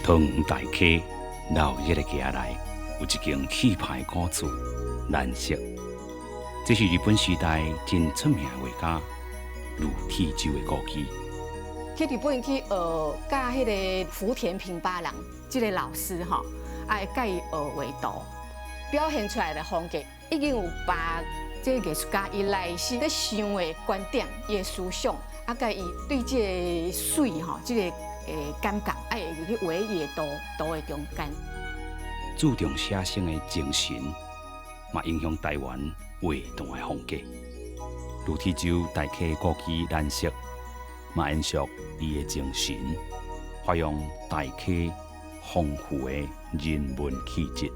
桃园大溪闹热的家内，有一间气派的古厝——蓝色。这是日本时代真出名的画家陆铁舟的故居。去日本去学，甲迄个福田平八郎这个老师吼，会甲伊学画图，表现出来的风格已经有把这个艺术家伊内心咧想的观点、伊的思想，甲伊对这个水吼，这个感觉，会去画伊的图的中间。注重写生的精神，嘛影响台湾画图的风格。陆铁舟大溪故居蓝色，嘛延续伊的精神，发扬大溪丰富的人文气质。